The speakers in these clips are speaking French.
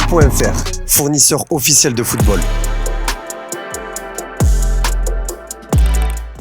Foot.fr, fournisseur officiel de football.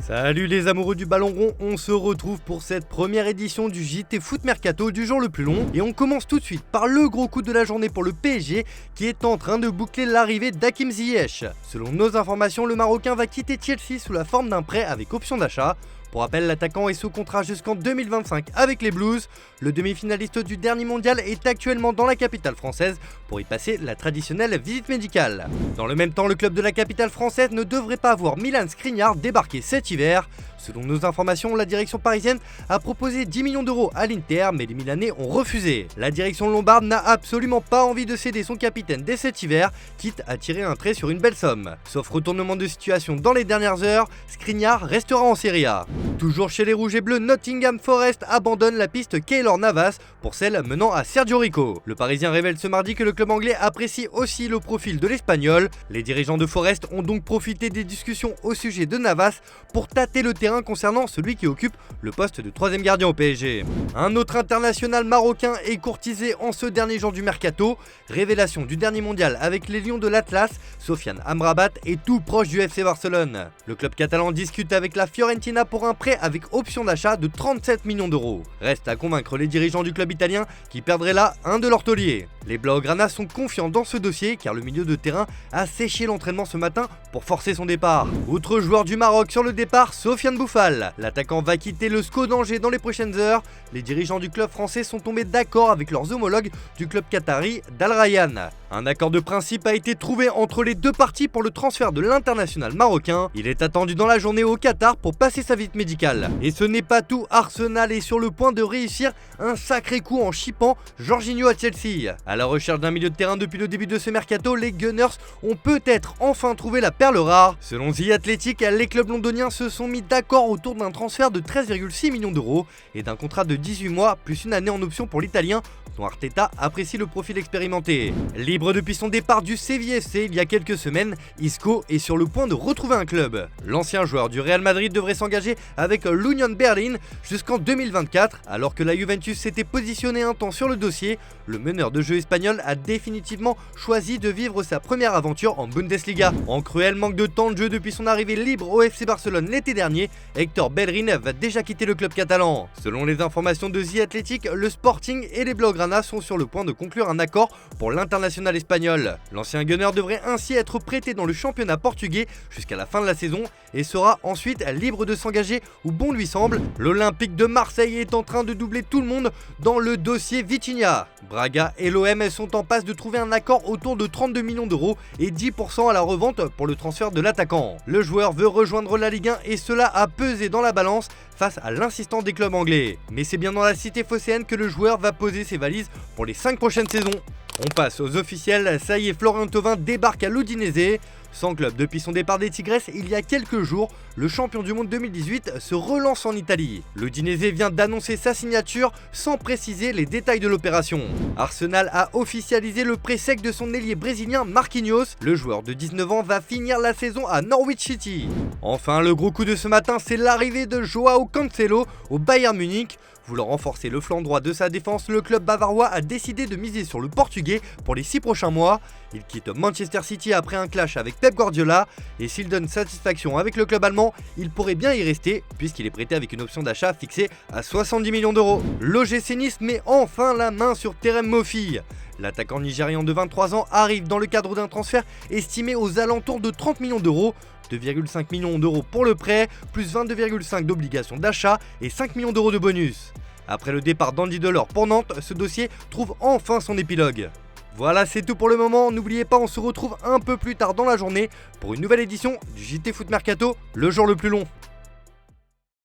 Salut les amoureux du ballon rond, on se retrouve pour cette première édition du JT Foot Mercato du jour le plus long. Et on commence tout de suite par le gros coup de la journée pour le PSG qui est en train de boucler l'arrivée d'Hakim Ziyech. Selon nos informations, le Marocain va quitter Chelsea sous la forme d'un prêt avec option d'achat. Pour rappel, l'attaquant est sous contrat jusqu'en 2025 avec les Blues. Le demi-finaliste du dernier mondial est actuellement dans la capitale française pour y passer la traditionnelle visite médicale. Dans le même temps, le club de la capitale française ne devrait pas voir Milan Skriniar débarquer cet hiver. Selon nos informations, la direction parisienne a proposé 10 millions d'euros à l'Inter, mais les Milanais ont refusé. La direction lombarde n'a absolument pas envie de céder son capitaine dès cet hiver, quitte à tirer un trait sur une belle somme. Sauf retournement de situation dans les dernières heures, Skriniar restera en Serie A. Toujours chez les Rouges et Bleus, Nottingham Forest abandonne la piste Keylor Navas pour celle menant à Sergio Rico. Le Parisien révèle ce mardi que le club anglais apprécie aussi le profil de l'Espagnol. Les dirigeants de Forest ont donc profité des discussions au sujet de Navas pour tâter le terrain concernant celui qui occupe le poste de troisième gardien au PSG. Un autre international marocain est courtisé en ce dernier jour du mercato. Révélation du dernier mondial avec les Lions de l'Atlas, Sofiane Amrabat est tout proche du FC Barcelone. Le club catalan discute avec la Fiorentina pour un prêt avec option d'achat de 37 millions d'euros. Reste à convaincre les dirigeants du club italien qui perdraient là un de leurs tauliers. Les Blaugrana sont confiants dans ce dossier car le milieu de terrain a séché l'entraînement ce matin pour forcer son départ. Autre joueur du Maroc sur le départ, Sofiane Boufal. L'attaquant va quitter le SCO d'Angers dans les prochaines heures. Les dirigeants du club français sont tombés d'accord avec leurs homologues du club qatari d'Al Rayyan. Un accord de principe a été trouvé entre les deux parties pour le transfert de l'international marocain. Il est attendu dans la journée au Qatar pour passer sa visite médicale. Et ce n'est pas tout, Arsenal est sur le point de réussir un sacré coup en chippant Jorginho à Chelsea. À la recherche d'un milieu de terrain depuis le début de ce mercato, les Gunners ont peut-être enfin trouvé la perle rare. Selon The Athletic, les clubs londoniens se sont mis d'accord autour d'un transfert de 13,6 millions d'euros et d'un contrat de 18 mois plus une année en option pour l'Italien, dont Arteta apprécie le profil expérimenté. Libre depuis son départ du Séville FC il y a quelques semaines, Isco est sur le point de retrouver un club. L'ancien joueur du Real Madrid devrait s'engager avec l'Union Berlin jusqu'en 2024, alors que la Juventus s'était positionnée un temps sur le dossier. Le meneur de jeu espagnol a définitivement choisi de vivre sa première aventure en Bundesliga. En cruel manque de temps de jeu depuis son arrivée libre au FC Barcelone l'été dernier, Hector Bellerin va déjà quitter le club catalan. Selon les informations de The Athletic, le Sporting et les Blaugrana sont sur le point de conclure un accord pour l'international espagnol. L'ancien Gunner devrait ainsi être prêté dans le championnat portugais jusqu'à la fin de la saison et sera ensuite libre de s'engager où bon lui semble. L'Olympique de Marseille est en train de doubler tout le monde dans le dossier Vitinha. Braga et l'OM sont en passe de trouver un accord autour de 32 millions d'euros et 10% à la revente pour le transfert de l'attaquant. Le joueur veut rejoindre la Ligue 1 et cela a pesé dans la balance face à l'insistance des clubs anglais. Mais c'est bien dans la cité phocéenne que le joueur va poser ses valises pour les 5 prochaines saisons. On passe aux officiels, ça y est, Florian Thauvin débarque à l'Udinese. Sans club depuis son départ des Tigres il y a quelques jours, le champion du monde 2018 se relance en Italie. L'Udinese vient d'annoncer sa signature sans préciser les détails de l'opération. Arsenal a officialisé le prêt sec de son ailier brésilien Marquinhos. Le joueur de 19 ans va finir la saison à Norwich City. Enfin, le gros coup de ce matin, c'est l'arrivée de Joao Cancelo au Bayern Munich. Voulant renforcer le flanc droit de sa défense, le club bavarois a décidé de miser sur le portugais pour les 6 prochains mois. Il quitte Manchester City après un clash avec Pep Guardiola et s'il donne satisfaction avec le club allemand, il pourrait bien y rester puisqu'il est prêté avec une option d'achat fixée à 70 millions d'euros. L'OGC Nice met enfin la main sur Terem Moffi. L'attaquant nigérian de 23 ans arrive dans le cadre d'un transfert estimé aux alentours de 30 millions d'euros. 2,5 millions d'euros pour le prêt, plus 22,5 d'obligations d'achat et 5 millions d'euros de bonus. Après le départ d'Andy Delors pour Nantes, ce dossier trouve enfin son épilogue. Voilà, c'est tout pour le moment. N'oubliez pas, on se retrouve un peu plus tard dans la journée pour une nouvelle édition du JT Foot Mercato, le jour le plus long.